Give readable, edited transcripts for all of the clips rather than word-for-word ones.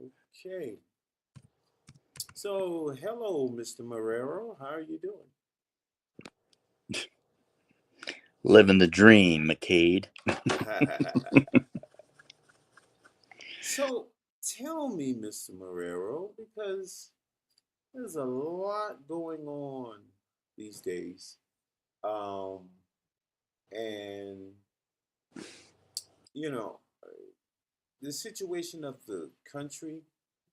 Okay. So, hello, Mr. Marrero. How are you doing? Living the dream, McCade. So, tell me, Mr. Marrero, because there's a lot going on these days. Um, and, you know, the situation of the country,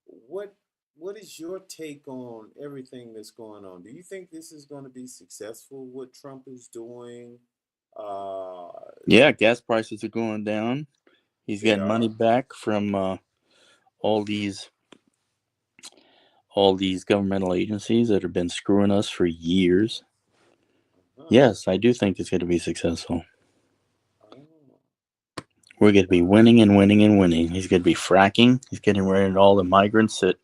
what what is your take on everything that's going on? Do you think this is going to be successful, what Trump is doing? Uh, Yeah, gas prices are going down. He's they getting money are. back from all these all these governmental agencies that have been screwing us for years. Uh-huh. Yes, I do think it's going to be successful. Oh, We're going to be wow. winning and winning and winning. He's going to be fracking. He's getting rid of all the migrants that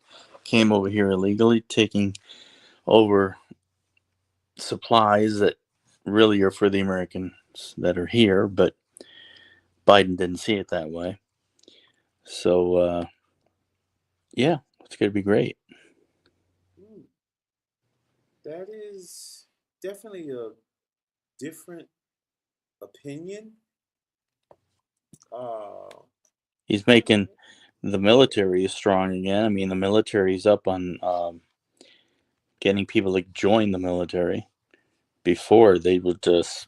came over here illegally, taking over supplies that really are for the Americans that are here, but Biden didn't see it that way. So, yeah, it's going to be great. Hmm. That is definitely a different opinion. Uh, He's I, making the military is strong again. I mean, the military's up on getting people to join the military. Before they were just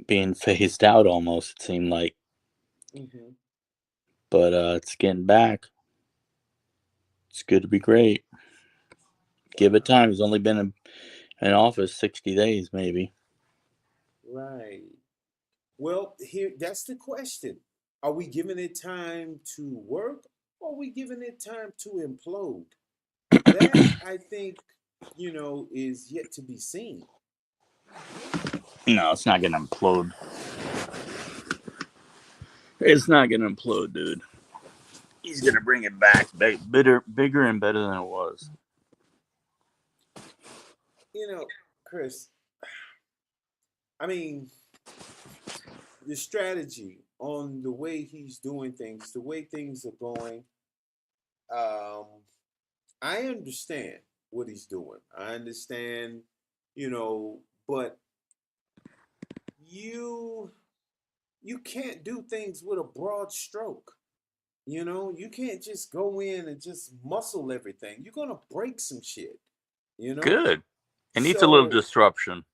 being phased out almost. It seemed like, hmm. but it's getting back. It's good to be great. Give it Wow. time. He's only been in office 60 days, maybe. Right. Well, here that's the question. Are we giving it time to work or are we giving it time to implode? That I think, is yet to be seen. No, it's not gonna implode. It's not gonna implode, dude. He's gonna bring it back, bigger and better than it was. You know, Chris, I mean, the strategy on the way he's doing things, the way things are going, um, I understand what he's doing. I understand, but you you can't do things with a broad stroke. You can't just go in and just muscle everything. You're gonna break some shit, you know? Good. It needs a little So disruption.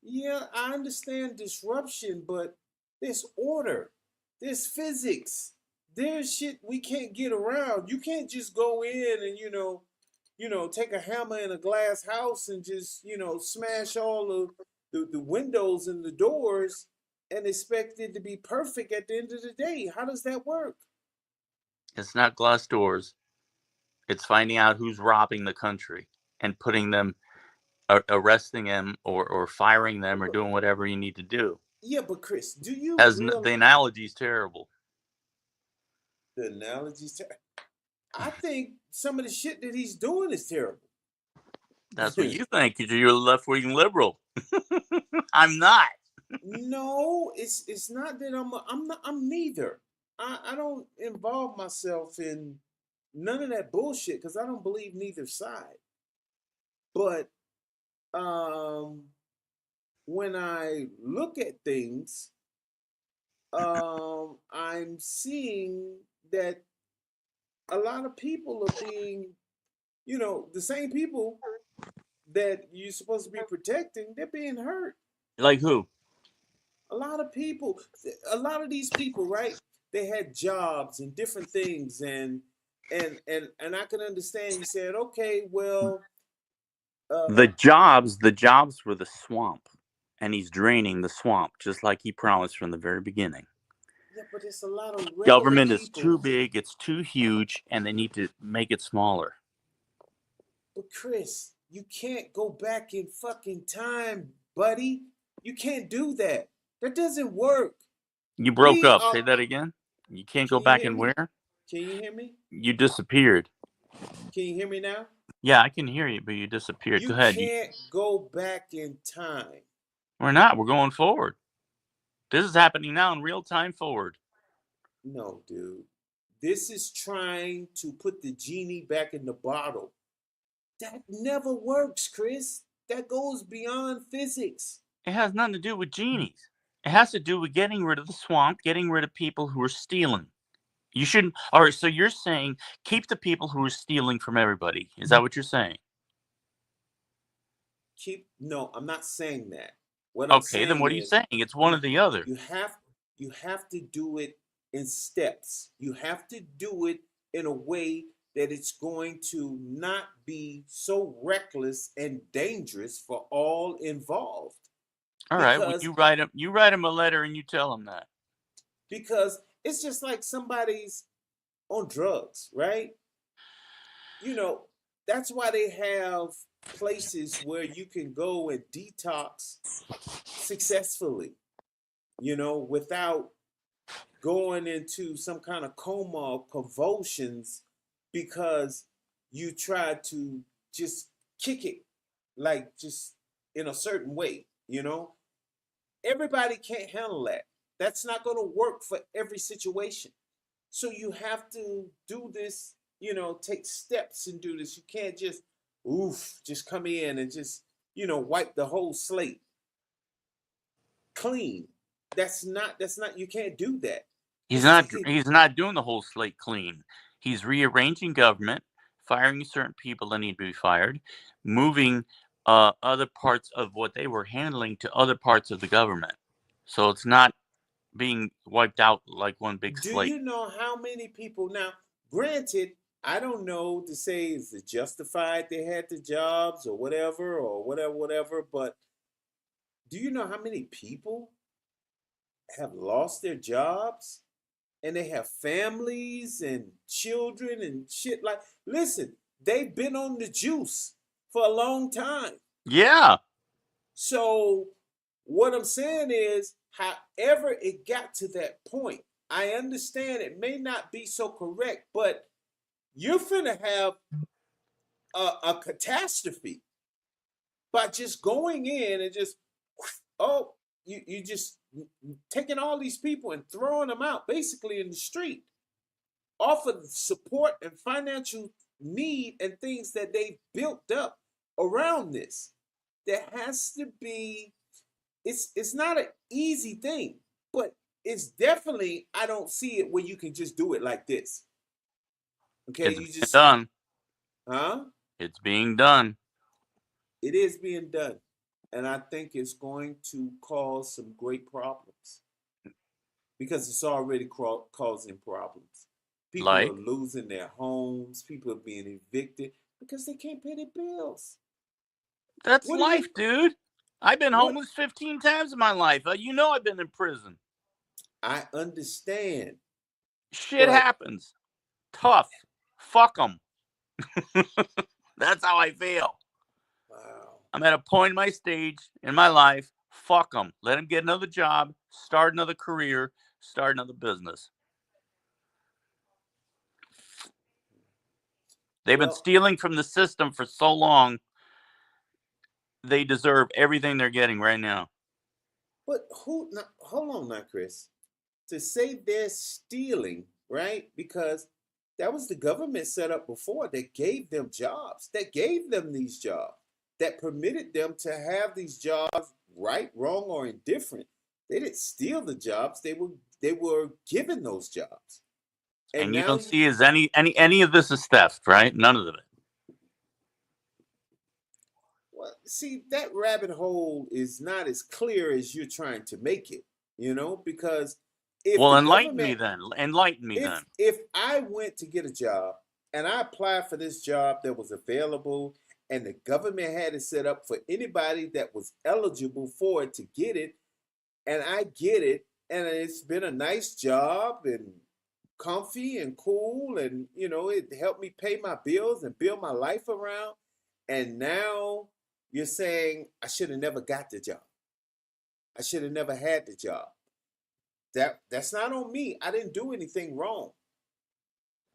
yeah, I understand disruption, but there's order, there's physics, there's shit we can't get around. You can't just go in and take a hammer in a glass house and just smash all of the windows and the doors and expect it to be perfect at the end of the day. How does that work? It's not glass doors. It's finding out who's robbing the country and putting them, arresting them, or firing them, or But doing whatever you need to do. yeah, but Chris, do you As real the analogy is terrible. the analogies? I think some of the shit that he's doing is terrible. That's what you think because you're a left wing liberal. I'm not. No, it's not that I'm neither. I don't involve myself in none of that bullshit because I don't believe neither side. But um, when I look at things, I'm seeing that a lot of people are being, the same people that you're supposed to be protecting, they're being hurt. Like who? A lot of these people, right? They had jobs and different things, and I can understand. You said, okay, well, The uh, jobs. The jobs were the swamp, and he's draining the swamp just like he promised from the very beginning. yeah, but it's a lot of regular Government is too people. big. It's too huge, and they need to make it smaller. But Chris, you can't go back in fucking time, buddy. You can't do that. That doesn't work. You broke We up. are. Say that again. You can't Can go you back hear and me? where? Can you hear me? You disappeared. Can you hear me now? Yeah, I can hear you, but you disappeared. Go You ahead. can't go back in time. We're not. We're going forward. This is happening now in real time forward. No, dude. this is trying to put the genie back in the bottle. That never works, Chris. That goes beyond physics. It has nothing to do with genies. It has to do with getting rid of the swamp, getting rid of people who are stealing. You shouldn't. All right, so you're saying keep the people who are stealing from everybody. Is that what you're saying? No, I'm not saying that. What I'm Okay, then saying what are you is saying? It's one you or the other. you have you have to do it in steps. You have to do it in a way that it's going to not be so reckless and dangerous for all involved. All right. Well, Because you write him a letter and you tell him that. because it's just like somebody's on drugs, right? You know, that's why they have places where you can go and detox successfully, without going into some kind of coma or convulsions because you tried to just kick it like just in a certain way. Everybody can't handle that. That's not going to work for every situation. So you have to do this, take steps and do this. You can't just come in and just, wipe the whole slate clean. You can't do that. He's It's not. taking He's not doing the whole slate clean. He's rearranging government, firing certain people that need to be fired, moving other parts of what they were handling to other parts of the government. So it's not being wiped out like one big Do slate. you know how many people now? Granted, I don't know to say is it justified they had the jobs or whatever. But do you know how many people have lost their jobs and they have families and children and shit? Like, listen, they've been on the juice for a long time. Yeah. So what I'm saying is, however it got to that point, I understand it may not be so correct, but you're finna have a catastrophe by just going in and just oh you just taking all these people and throwing them out basically in the street off of the support and financial need and things that they've built up around this. There has to be it's not an easy thing, but it's definitely I don't see it where you can just do it like this. Okay, It's you being just done. huh? It's being done. It is being done. And I think it's going to cause some great problems because it's already causing problems. People are Like, losing their homes, people are being evicted because they can't pay their bills. that's What do you life, dude. I've been what homeless 15 times in my life. You know I've been in prison. I understand, Shit but happens. Tough. Fuck them. That's how I feel. wow. I'm at a point in my stage in my life. Fuck them. Let them get another job, start another career, start another business. They've been Well, stealing from the system for so long. They deserve everything they're getting right now. but who now, hold on now, Chris. To say they're stealing, right? Because that was the government set up before that gave them jobs, that gave them these jobs, that permitted them to have these jobs, right, wrong, or indifferent. They didn't steal the jobs; they were given those jobs, and And you now don't you see as any of this is theft, right? None of it. well see that rabbit hole is not as clear as you're trying to make it, because if Well, the enlighten me government then. Enlighten me if then. if I went to get a job and I applied for this job that was available and the government had it set up for anybody that was eligible for it to get it and I get it and it's been a nice job and comfy and cool and it helped me pay my bills and build my life around and now you're saying I should have never got the job. I should have never had the job. That's not on me. I didn't do anything wrong.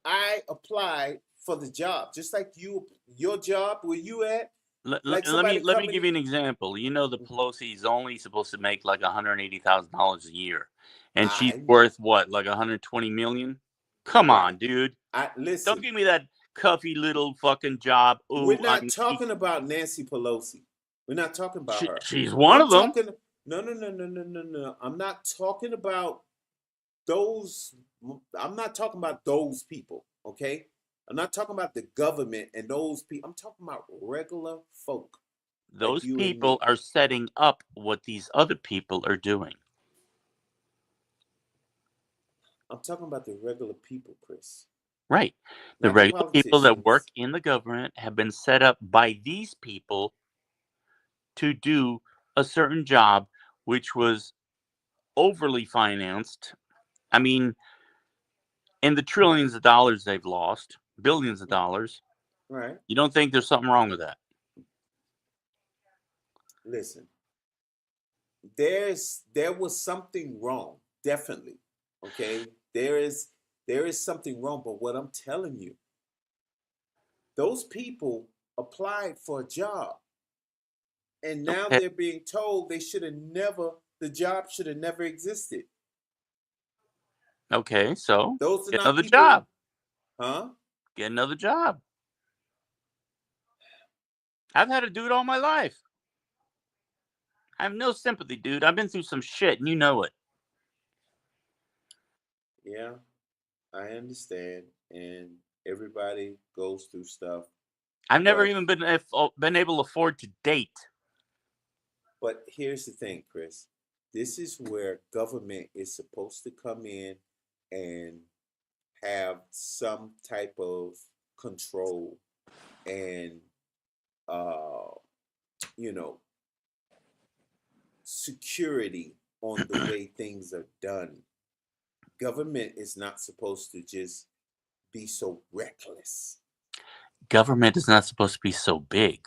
I applied for the job, just like your job, where you at, like somebody Let me coming give in. you an example. You know, the Pelosi is only supposed to make like $180,000 a year, and she's I worth what, like 120 million? Come Right. on, dude. I Don't listen. give me that cuffy little fucking job. We're Oh, not talking about Nancy Pelosi. We're not talking about her. she's one I'm of them. talking. No. I'm not talking about those. I'm not talking about those people. Okay. I'm not talking about the government and those people. I'm talking about regular folk like Those you and people me. are setting up what these other people are doing. I'm talking about the regular people, Chris, Right. The not the regular people that work politicians. in the government have been set up by these people to do a certain job, which was overly financed. I mean, in the trillions of dollars they've lost, billions of dollars. Right. You don't think there's something wrong with that? Listen, there was something wrong, definitely. Okay, there is something wrong. But what I'm telling you, those people applied for a job, and now Okay. they're being told they should have never. The job should have never existed. Okay. So Those are get not another people, job. huh? Get another job. I've had to do it all my life. I have no sympathy, dude. I've been through some shit, and you know it. Yeah, I understand, and everybody goes through stuff. I've never But even been able to afford to date. But here's the thing, Chris. This is where government is supposed to come in and have some type of control and uh you know security on the way things are done. Government is not supposed to just be so reckless. Government is not supposed to be so big.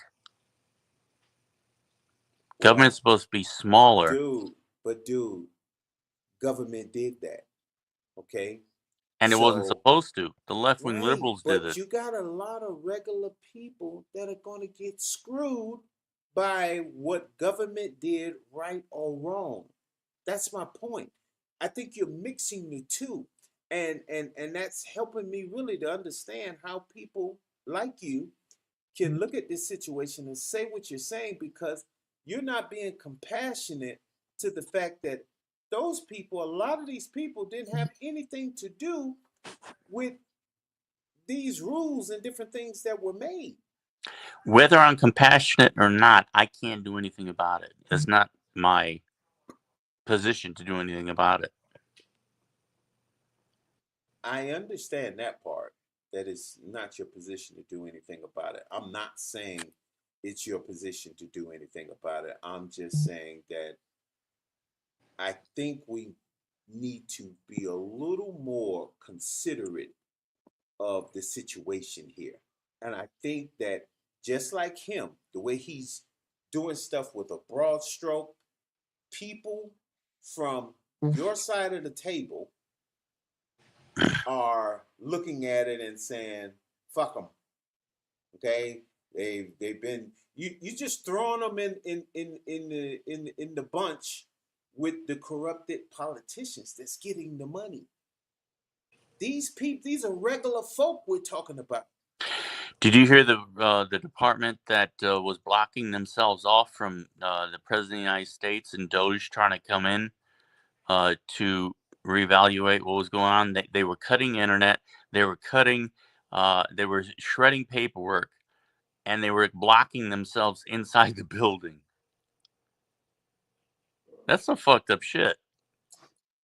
Government's Well, supposed to be smaller, dude, government did that. Okay? and it wasn't So supposed to. The left wing right, liberals did but it. you got a lot of regular people that are going to get screwed by what government did, right or wrong. That's my point. I think you're mixing the two, and that's helping me really to understand how people like you can look at this situation and say what you're saying because you're not being compassionate to the fact that those people, a lot of these people, didn't have anything to do with these rules and different things that were made. Whether I'm compassionate or not, I can't do anything about it. It's not my position to do anything about it. I understand that part. That is not your position to do anything about it. I'm not saying it's your position to do anything about it. I'm just saying that I think we need to be a little more considerate of the situation here. And I think that just like him, the way he's doing stuff with a broad stroke, people from your side of the table are looking at it and saying, "Fuck them." Okay, they've been you just throwing them in the bunch with the corrupted politicians that's getting the money. These people, these are regular folk we're talking about. Did you hear the department that was blocking themselves off from the president of the United States and Doge trying to come in to reevaluate what was going on? They were cutting internet. They were cutting. They were shredding paperwork, and they were blocking themselves inside the building. That's some fucked up shit.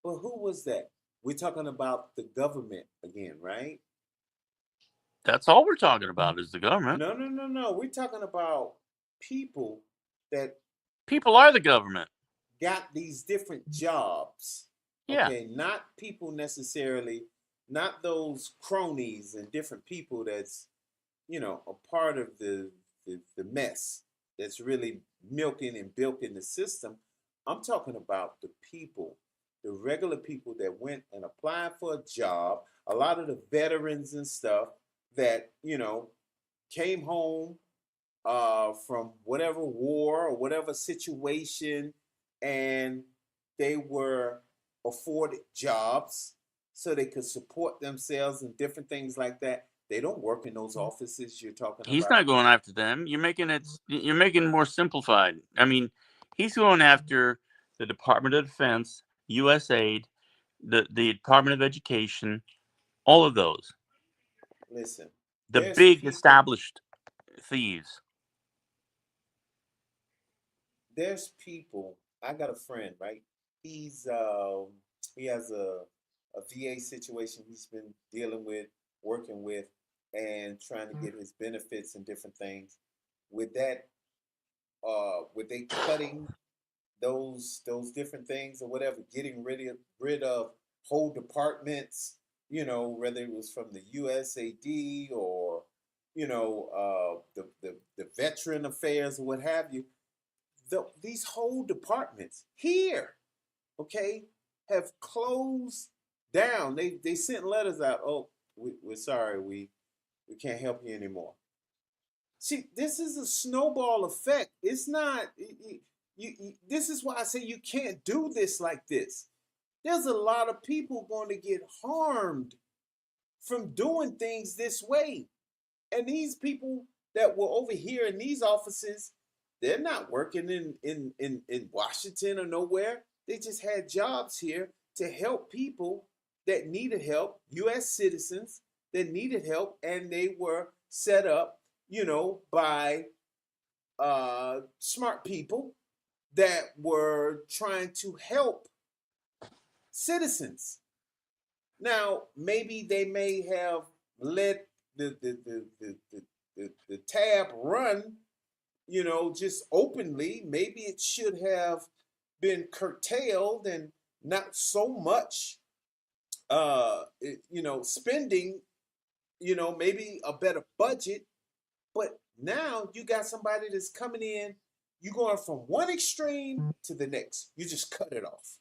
But who was that? We're talking about the government again, right? That's all we're talking about is the government. No. We're talking about people that People are the government. got these different jobs. Yeah. Okay, not people necessarily, not those cronies and different people that's a part of the mess that's really milking and bilking the system. I'm talking about the people, the regular people that went and applied for a job. A lot of the veterans and stuff that came home from whatever war or whatever situation, and they were afforded jobs so they could support themselves and different things like that. They don't work in those offices you're talking He's not about. going after them. You're making it more simplified. I mean, he's going after the Department of Defense, USAID, the Department of Education, all of those. Listen, The there's big people, established thieves. there's people. I got a friend, right? He's he has a VA situation he's been dealing with, working with, and trying to get his benefits and different things. With that, with they cutting those different things or whatever, getting rid of whole departments, whether it was from the USAD or the veteran affairs or what have you. These whole departments here, okay, have closed down. They sent letters out. Oh, we're sorry, we can't help you anymore. See, this is a snowball effect. It's not. This is why I say you can't do this like this. There's a lot of people going to get harmed from doing things this way. And these people that were over here in these offices, they're not working in Washington or nowhere. They just had jobs here to help people that needed help, US citizens that needed help, and they were set up, by smart people that were trying to help citizens. Now, maybe they may have let the tab run, just openly. Maybe it should have been curtailed and not so much, spending, maybe a better budget. But now you got somebody that's coming in, you going from one extreme to the next. You just cut it off.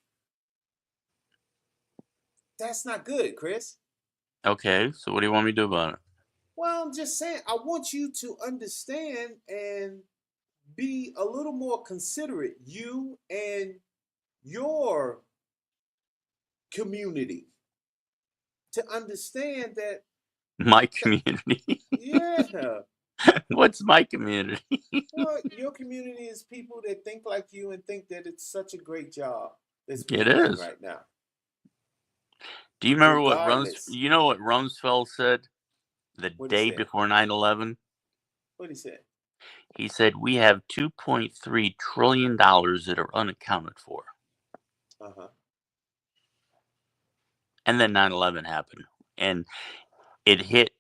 That's not good, Chris. Okay, so what do you want me to do about it? Well, I'm just saying, I want you to understand and be a little more considerate, you and your community, to understand that, My community. yeah, What's my community? well, your community is people that think like you and think that it's such a great job that's It being done is. right now, Do you remember what regardless. You know what Rumsfeld said the What he day said. before 9/11? What he said. He said we have 2.3 trillion dollars that are unaccounted for. Uh huh. And then 9/11 happened, and it hit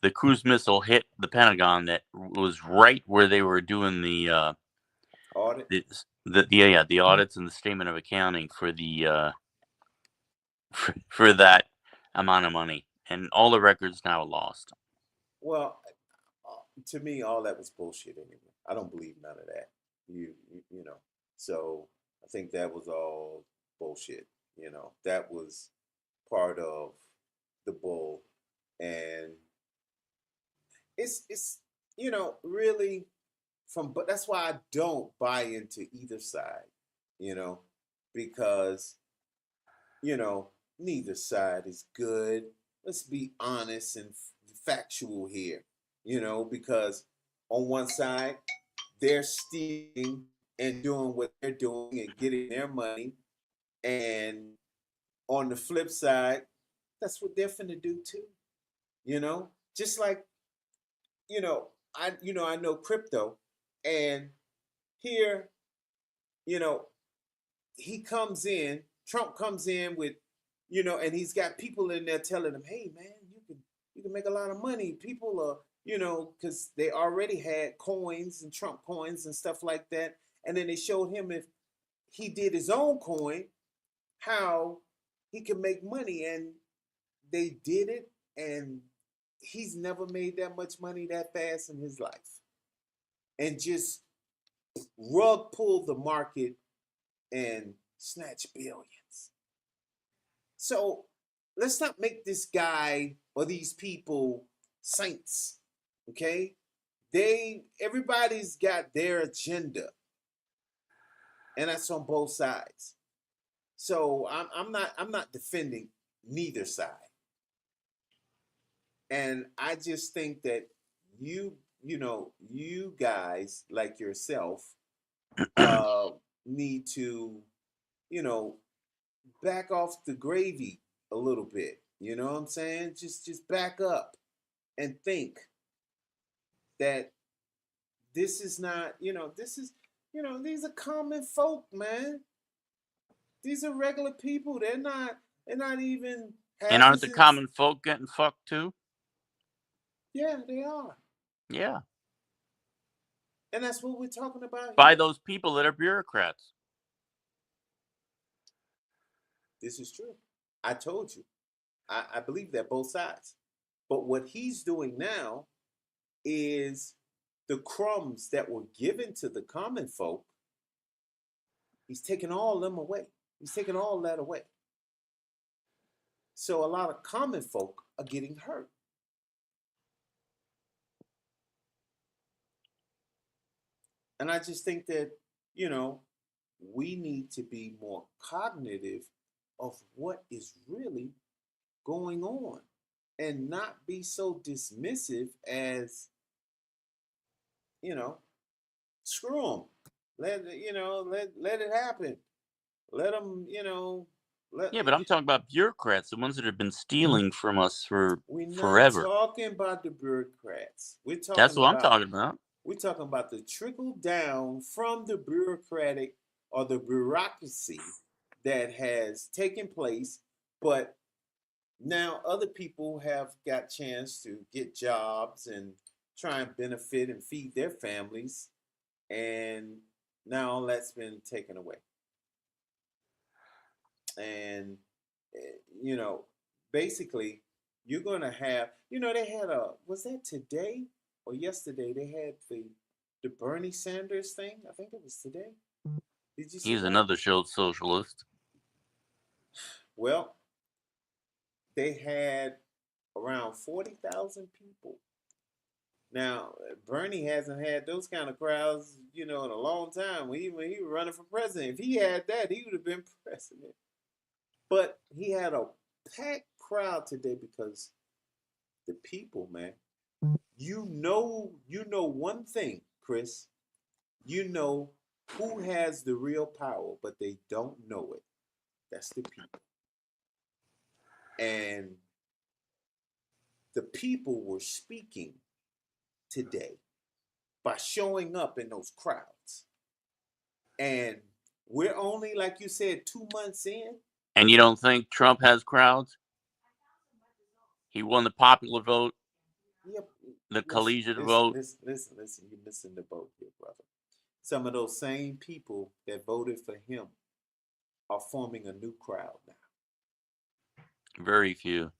the cruise missile hit the Pentagon that was right where they were doing Audit. the audits and the statement of accounting for the for that amount of money, and all the records now lost. Well, to me, all that was bullshit anyway. I don't believe none of that. You know. So I think that was all bullshit. That was part of the bull, and it's really but that's why I don't buy into either side. You know, because neither side is good. Let's be honest and factual here. Because on one side they're stealing and doing what they're doing and getting their money, and on the flip side, that's what they're finna do too. Just like I know crypto, and here you know he comes in, Trump comes in with, and he's got people in there telling him, "Hey, man, you can make a lot of money." People are, because they already had coins and Trump coins and stuff like that, and then they showed him if he did his own coin, how he could make money, and they did it, and he's never made that much money that fast in his life, and just rug pull the market and snatch billions. So let's not make this guy or these people saints. Okay? Everybody's got their agenda. And that's on both sides. So I'm not defending neither side. And I just think that you guys like yourself uh, need to, you know, back off the gravy a little bit. You know what I'm saying? Just back up and think that this is not, this is, these are common folk, man. These are regular people. They're not even And half aren't as the in. common folk getting fucked too? Yeah, they are. Yeah. And that's what we're talking about By here. those people that are bureaucrats. This is true. I told you. I believe that both sides. But what he's doing now is the crumbs that were given to the common folk, he's taking all of them away. He's taking all that away. So a lot of common folk are getting hurt. And I just think that, you know, we need to be more cognitive of what is really going on and not be so dismissive as, you know, screw them. Let it happen. Let them, let. Yeah, but I'm talking about bureaucrats, the ones that have been stealing from us for We're not forever. talking about the bureaucrats. That's what I'm talking about. We're talking about the trickle down from the bureaucratic or the bureaucracy that has taken place, but now other people have got chance to get jobs and try and benefit and feed their families, and now all that's been taken away. And you know, basically, you're gonna have, they had was that today or yesterday? They had the Bernie Sanders thing. I think it was today. Did you see He's that? another showed socialist. Well, they had around 40,000 people. Now, Bernie hasn't had those kind of crowds, in a long time. When he was running for president, if he had that, he would have been president. But he had a packed crowd today because the people, man. You know one thing, Chris. You know who has the real power, but they don't know it. That's the people. And the people were speaking today by showing up in those crowds. And we're only, like you said, 2 months in. And you don't think Trump has crowds? He won the popular vote, Yep. the Listen, collegiate listen, vote. listen, listen, listen. You're missing the boat here, brother. Some of those same people that voted for him are forming a new crowd now. Very few.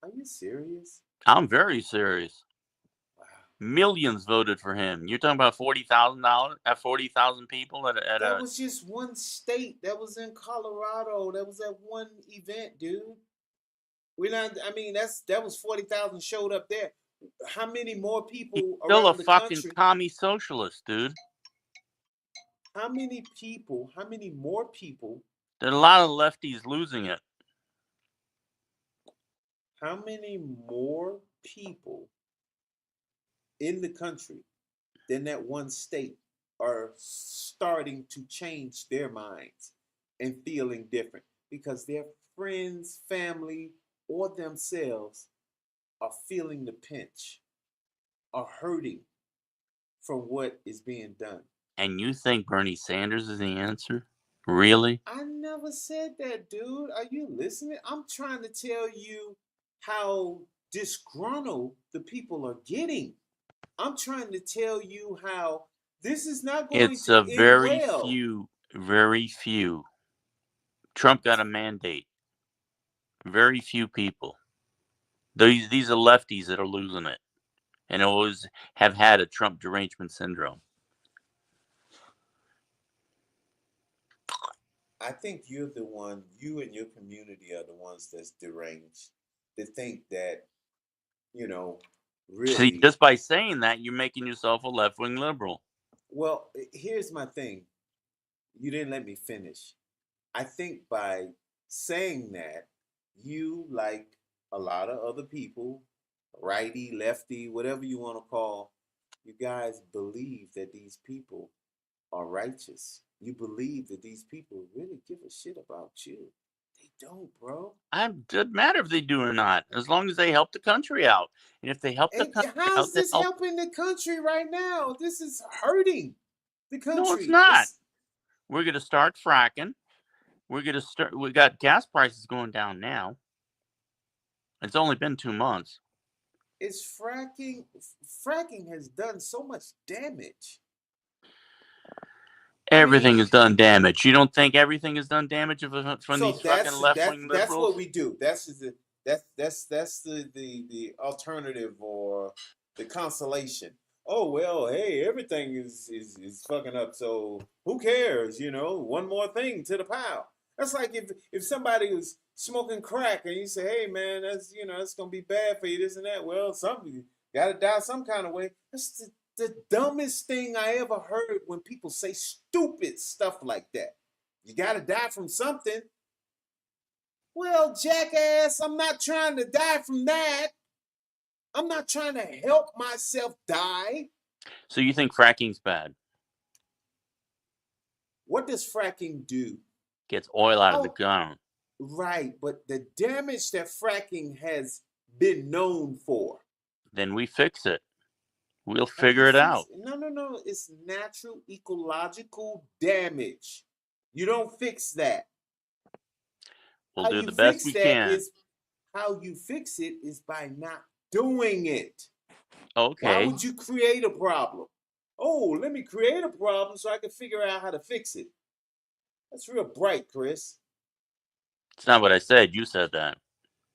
Are you serious? I'm very serious. Wow. Millions voted for him. You're talking about $40,000 at 40,000 people at That a. was just one state. That was in Colorado. That was at one event, dude. We're not. I mean, that was 40,000 showed up there. How many more He's people still a around the fucking country? commie socialist, dude. How many people? How many more people? There are a lot of lefties losing it. How many more people in the country than that one state are starting to change their minds and feeling different because their friends, family, or themselves are feeling the pinch, are hurting from what is being done. And you think Bernie Sanders is the answer? Really? I never said that, dude. Are you listening? I'm trying to tell you how disgruntled the people are getting. I'm trying to tell you how this is not going It's to a end very well. few, very few. Trump got a mandate. Very few people. These are lefties that are losing it and always have had a Trump derangement syndrome. I think you and your community are the ones that's deranged to think that, you know, See, really. just by saying that, you're making yourself a left wing liberal. Well, here's my thing. You didn't let me finish. I think by saying that, you, like a lot of other people, righty, lefty, whatever you want to call, you guys believe that these people are righteous. You believe that these people really give a shit about you. They don't, bro. It doesn't matter if they do or not, as long as they help the country out. And if they help the And country how's out, they this help. helping the country right now? This is hurting the No, it's country. not. It's We're going to start fracking. We're going to start. We got gas prices going down now. It's only been 2 months. it's fracking. Fracking has done so much damage. I Everything mean, has done damage. You don't think everything has done damage from so these fucking left wing that's what liberals? we do. That's the alternative or the consolation. Oh well, hey, everything is fucking up. So who cares? You know, one more thing to the pile. That's like if somebody was smoking crack and you say, hey man, that's it's gonna be bad for you, this and that. Well, something gotta die some kind of way. That's the dumbest thing I ever heard when people say stupid stuff like that. You gotta die from something. Well, jackass, I'm not trying to die from that. I'm not trying to help myself die. So you think fracking's bad? What does fracking do? Gets oil out of the Oh, ground. right, but the damage that fracking has been known for. Then we fix it. We'll How do you figure it fix out. it? No. It's natural ecological damage. You don't fix that. We'll How do you the best fix we that can. is how you fix it is by not doing it. Why Okay. would you create a problem? Oh, let me create a problem so I can figure out how to fix it. That's real bright, Chris. It's not what I said. You said that.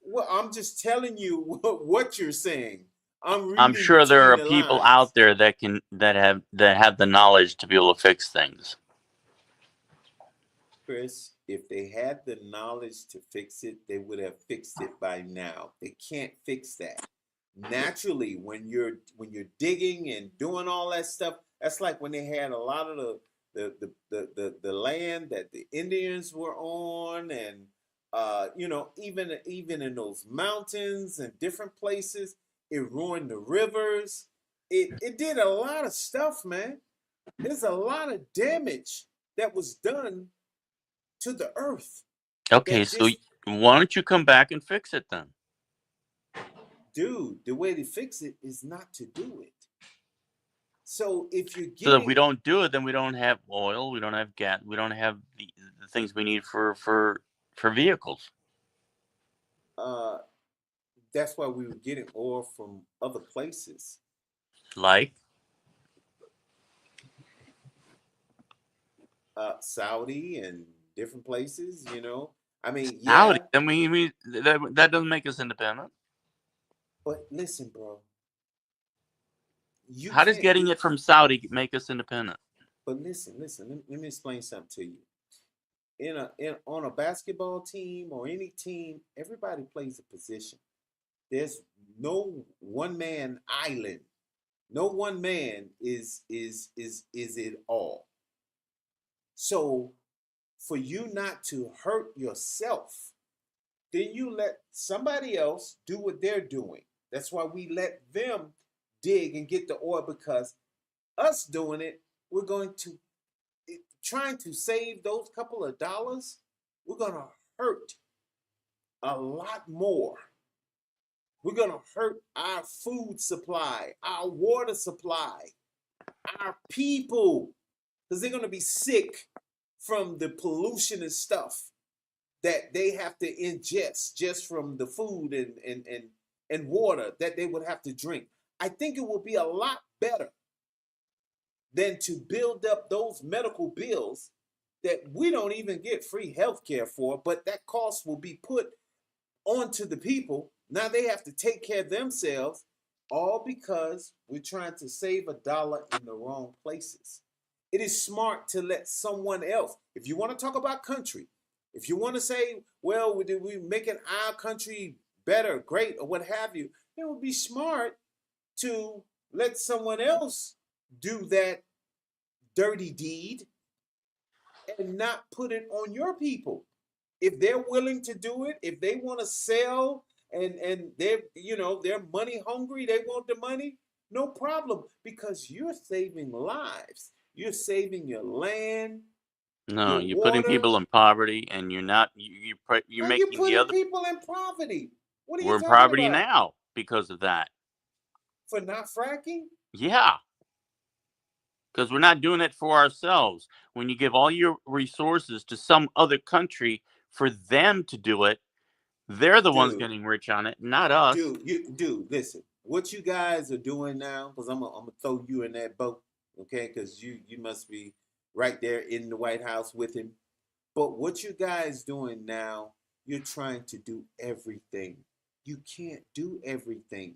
Well, I'm just telling you what you're saying. I'm I'm reading sure there between are the people lines. out there that have the knowledge to be able to fix things. Chris, if they had the knowledge to fix it, they would have fixed it by now. They can't fix that. Naturally, when you're digging and doing all that stuff, that's like when they had a lot of the land that the Indians were on, and even in those mountains and different places, it ruined the rivers. It did a lot of stuff, man. There's a lot of damage that was done to the earth Okay, that so just, why don't you come back and fix it then? dude, the way to fix it is not to do it. So if you're So if we getting, don't do it, then we don't have oil, we don't have gas, we don't have the things we need for vehicles. uh, that's why we were getting oil from other places, Like Saudi and different places. I mean, Saudi. yeah, Then that doesn't make us independent. but listen, bro, you How does can't getting do. it from Saudi make us independent? But listen. Let me explain something to you. On a basketball team or any team, everybody plays a position. There's no one man island. No one man is it all. So for you not to hurt yourself, then you let somebody else do what they're doing. That's why we let them dig and get the oil, because us doing it, we're going to trying to save those couple of dollars, we're going to hurt a lot more. We're going to hurt our food supply, our water supply, our people, because they're going to be sick from the pollution and stuff that they have to ingest just from the food and water that they would have to drink. I think it would be a lot better than to build up those medical bills that we don't even get free health care for, but that cost will be put onto the people. Now they have to take care of themselves, all because we're trying to save a dollar in the wrong places. It is smart to let someone else, if you want to talk about country, if you want to say, well, we making our country better, great, or what have you, it would be smart to let someone else do that dirty deed and not put it on your people. if they're willing to do it, if they want to sell and they're money hungry, they want the money, no problem, because you're saving lives. You're saving your land, No, your you're putting water. people in poverty, and you're not. You're How you making the putting other. people in poverty? What are you We're in talking poverty about? now because of that. For not fracking? Yeah, because we're not doing it for ourselves. When you give all your resources to some other country for them to do it, they're the ones Dude, getting rich on it, not us. listen. What you guys are doing now, because I'm gonna throw you in that boat, okay? Because you must be right there in the White House with him. But what you guys doing now, you're trying to do everything. You can't do everything.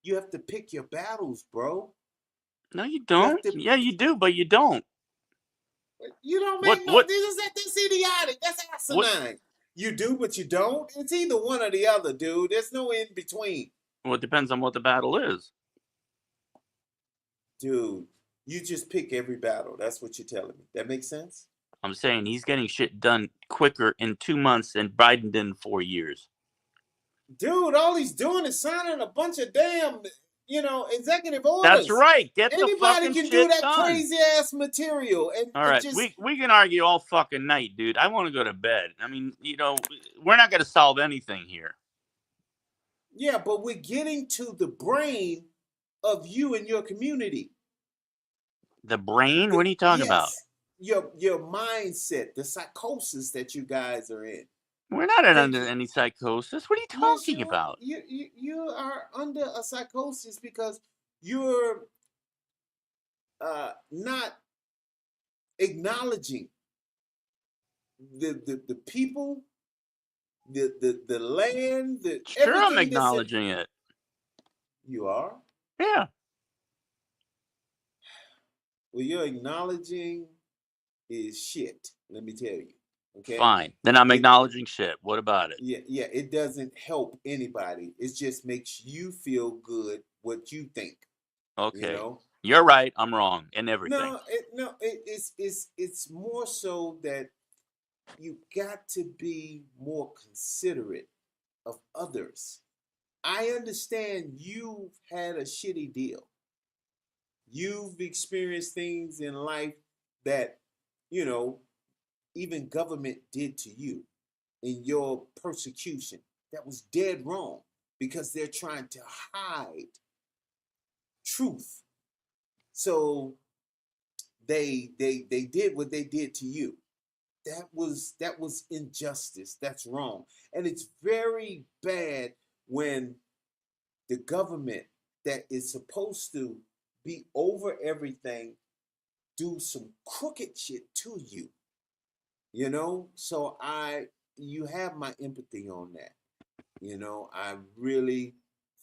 You have to pick your battles, bro. No, you You have don't. to. Yeah, you do, but you don't. You don't What? make no. What? This idiotic. That's What? asinine. You do, but you don't. It's either one or the other, dude. There's no in between, Well, it depends on what the battle is. dude. You just pick every battle. That's what you're telling me. That makes sense, I'm saying he's getting shit done quicker in 2 months than Biden did in 4 years. dude. All he's doing is signing a bunch of damn, executive That's orders. right. Get the Anybody fucking can do shit that done. crazy ass material, and All it right, just we can argue all fucking night, dude. I want to go to bed. I mean, we're not going to solve anything here. yeah. But we're getting to the brain of you and your community. The brain? What are you talking about? Yes, your mindset, the psychosis that you guys are in. We're not under Thinking, any psychosis. What are you yes, talking about? you are under a psychosis because you're not acknowledging the people, the land, the Sure, I'm everything that's in. acknowledging it. You are. Yeah, Well, you're acknowledging is shit. Let me tell you. Okay. fine. Then I'm It acknowledging shit. What about it? Yeah, it doesn't help anybody. It just makes you feel good what you think. You Okay. know. You're right. I'm wrong in everything. It's more so that you got to be more considerate of others. I understand you've had a shitty deal. You've experienced things in life that, you know, even government did to you in your persecution. That was dead wrong because they're trying to hide truth. So they did what they did to you. That was injustice. That's wrong. And it's very bad when the government that is supposed to be over everything do some crooked shit to you. So you have my empathy on that. I really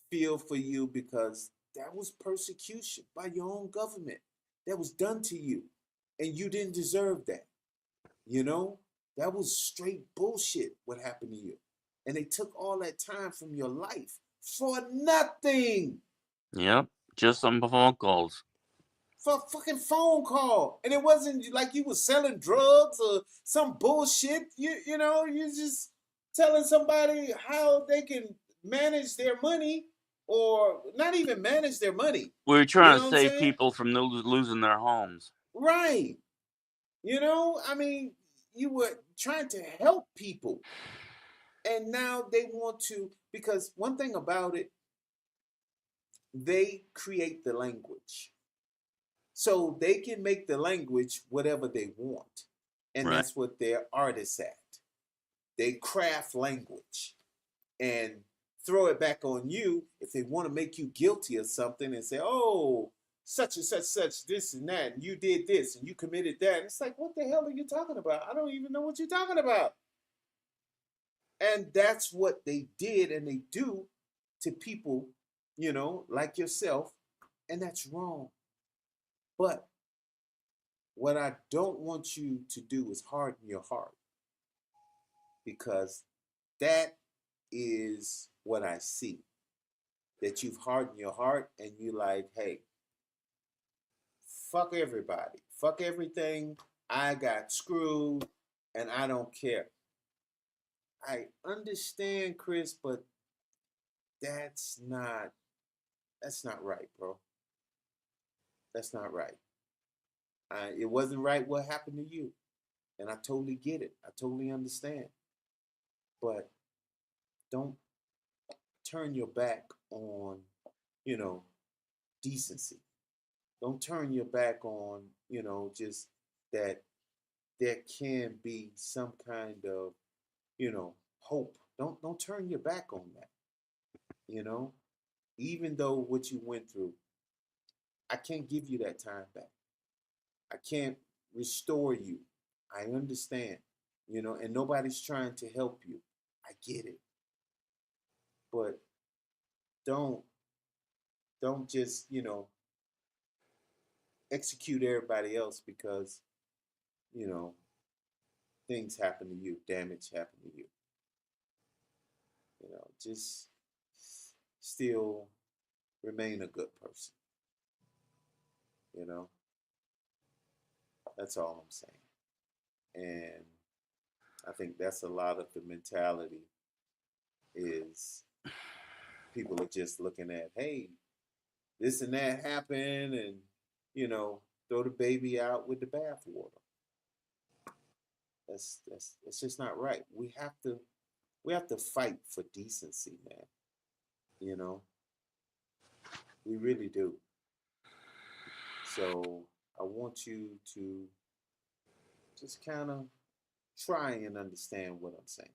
feel for you because that was persecution by your own government that was done to you, and you didn't deserve that. You know, that was straight bullshit what happened to you. And they took all that time from your life for nothing. Yep. Just some phone calls. For a fucking phone call. And it wasn't like you were selling drugs or some bullshit. You just telling somebody how they can manage their money or not even manage their money. We were You trying know to what I'm save saying? people from losing their homes. Right. I mean, you were trying to help people. And now they want to, because one thing about it, they create the language. So they can make the language whatever they want. And Right. that's what they're artists at. They craft language and throw it back on you if they want to make you guilty of something and say, oh, such and such, this and that, and you did this and you committed that. And it's like, what the hell are you talking about? I don't even know what you're talking about. And that's what they did and they do to people, like yourself. And that's wrong. But what I don't want you to do is harden your heart because that is what I see. That you've hardened your heart and you're like, hey, fuck everybody, fuck everything. I got screwed and I don't care. I understand, Chris, but that's not that's not right, bro. That's not right. It wasn't right what happened to you, and I totally get it. I totally understand. But don't turn your back on, you know, decency. Don't turn your back on, just that there can be some kind of, hope. Don't turn your back on that, you know? Even though what you went through, I can't give you that time back. I can't restore you. I understand, and nobody's trying to help you. I get it. But don't don't just, execute everybody else because, you know, things happen to you, damage happened to you. Just still remain a good person. You know, that's all I'm saying. And I think that's a lot of the mentality is people are just looking at, hey, this and that happened, and you know, throw the baby out with the bathwater. That's just not right. We have to fight for decency, man. You know, we really do. So I want you to just kind of try and understand what I'm saying.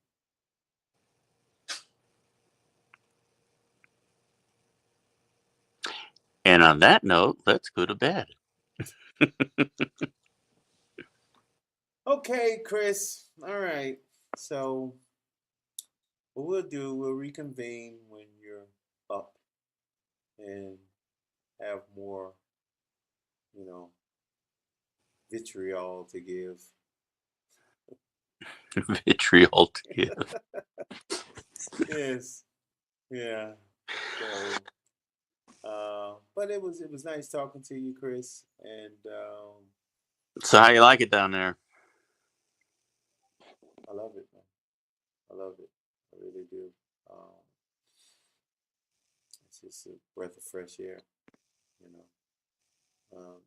And on that note, let's go to bed. Okay, Chris. All right. So what we'll do, we'll reconvene when you're up and have more, you know, vitriol to give. Vitriol to give. Yes. Yeah. So but it was nice talking to you, Chris. And So how you like it down there? I love it, man. I love it. I really do. Um, it's just a breath of fresh air, you know.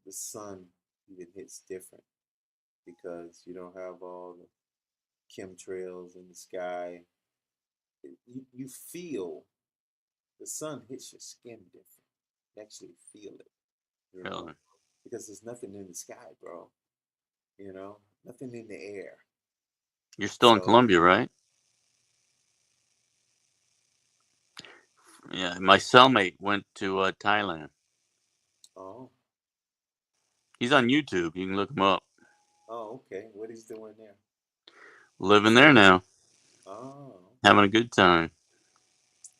The sun even hits different because you don't have all the chemtrails in the sky. You feel the sun hits your skin different. You actually feel it, Really? because there's nothing in the sky, bro. Nothing in the air. You're still in So, Colombia, right? Yeah. My cellmate went to Thailand. oh, He's on YouTube. You can look him up. oh, okay. What he's doing there? Living there now, Oh, having okay. a good time.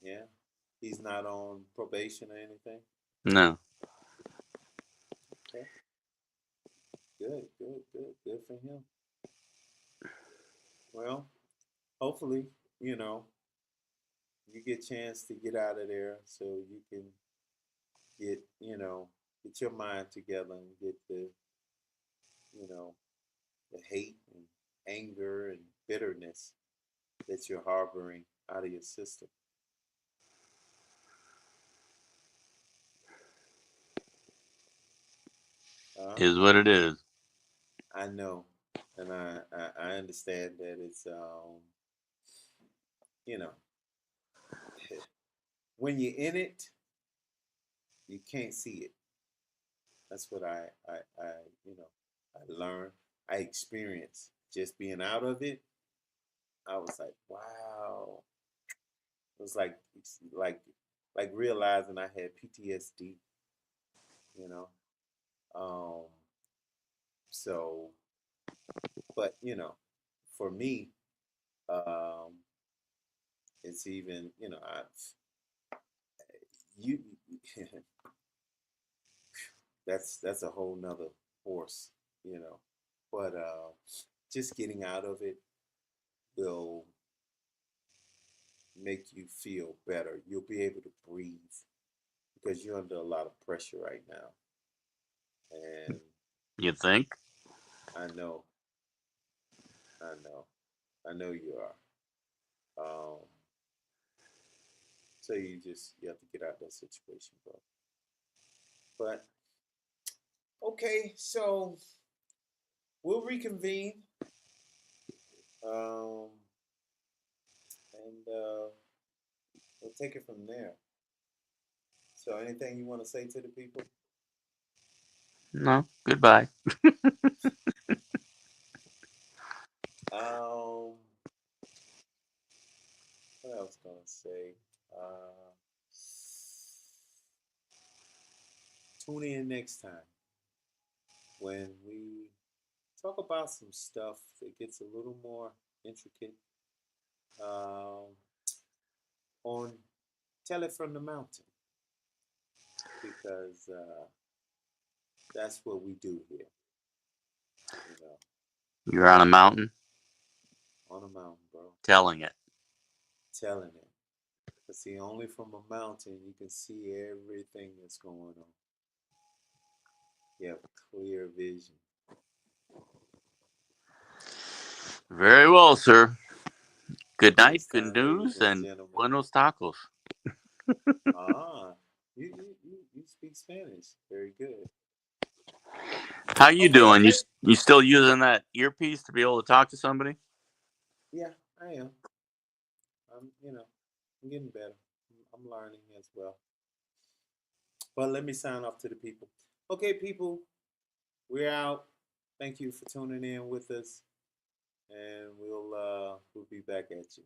Yeah. He's not on probation or anything. No. Okay. Good, good, good, good for him. Well, hopefully, you know, you get a chance to get out of there so you can get your mind together and get you know, the hate and anger and bitterness that you're harboring out of your system. Is what it is. I know, and I understand that it's you know, when you're in it, you can't see it. That's what I you know I learned. I experienced just being out of it. I was like, wow. It was like realizing I had PTSD. You know. Um. So, but for me, um, it's even I you that's a whole nother horse. You know. But just getting out of it will make you feel better. You'll be able to breathe because you're under a lot of pressure right now. And You think? I know, I know, I know you are. Um, so you have to get out of that situation, bro. But okay, so we'll reconvene, um, and we'll take it from there. So, anything you want to say to the people? No, goodbye. Um, what else gonna say? Tune in next time when we talk about some stuff that gets a little more intricate. Um, on Tell It From the Mountain, because that's what we do here, you know, You're on a mountain on a mountain, bro, telling it. telling it. But see, only from a mountain you can see everything that's going on. You have clear vision. Very well, sir. Good Until night, next good time, ladies news, and and gentlemen. buenos tacos. Ah, you speak Spanish. Very good. How you Okay. doing? You still using that earpiece to be able to talk to somebody? Yeah, I am. I'm getting better. I'm learning as well. But let me sign off to the people. Okay, people, we're out. Thank you for tuning in with us, and we'll be back at you.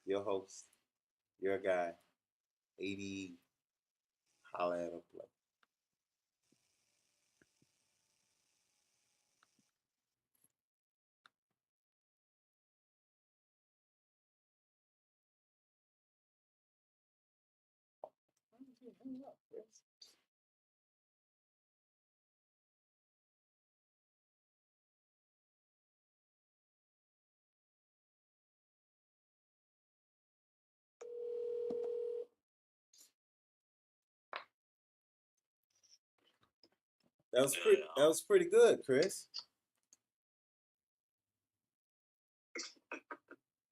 Your host, your guy, 80. Holla at a play. Hang up, Chris. That was pretty good, Chris.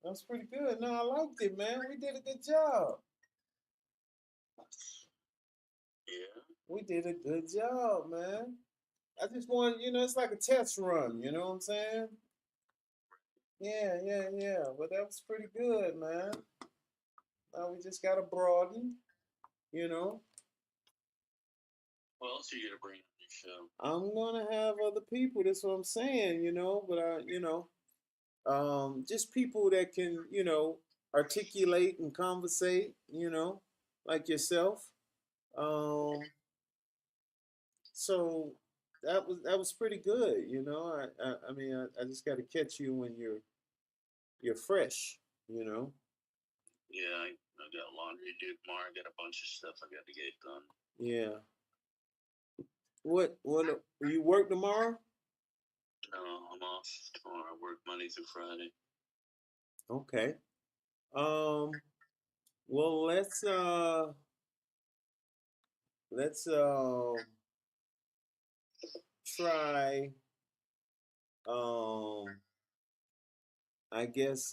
That was pretty good. No, I liked it, man. We did a good job. Yeah. We did a good job, man. I just want, it's like a test run, you know what I'm saying? Yeah, yeah, yeah. But that was pretty good, man. Now we just gotta broaden, you know. What else are you gonna bring on your show? I'm gonna have other people. That's what I'm saying, But just people that can, articulate and conversate, like yourself. Um, so that was pretty good, I mean, I just got to catch you when you're fresh, you know. Yeah, I got laundry to do tomorrow. I got a bunch of stuff I got to get done. Yeah. What you work tomorrow? No, I'm off tomorrow. I work Monday through Friday. Okay. Um. Well, let's try, um I guess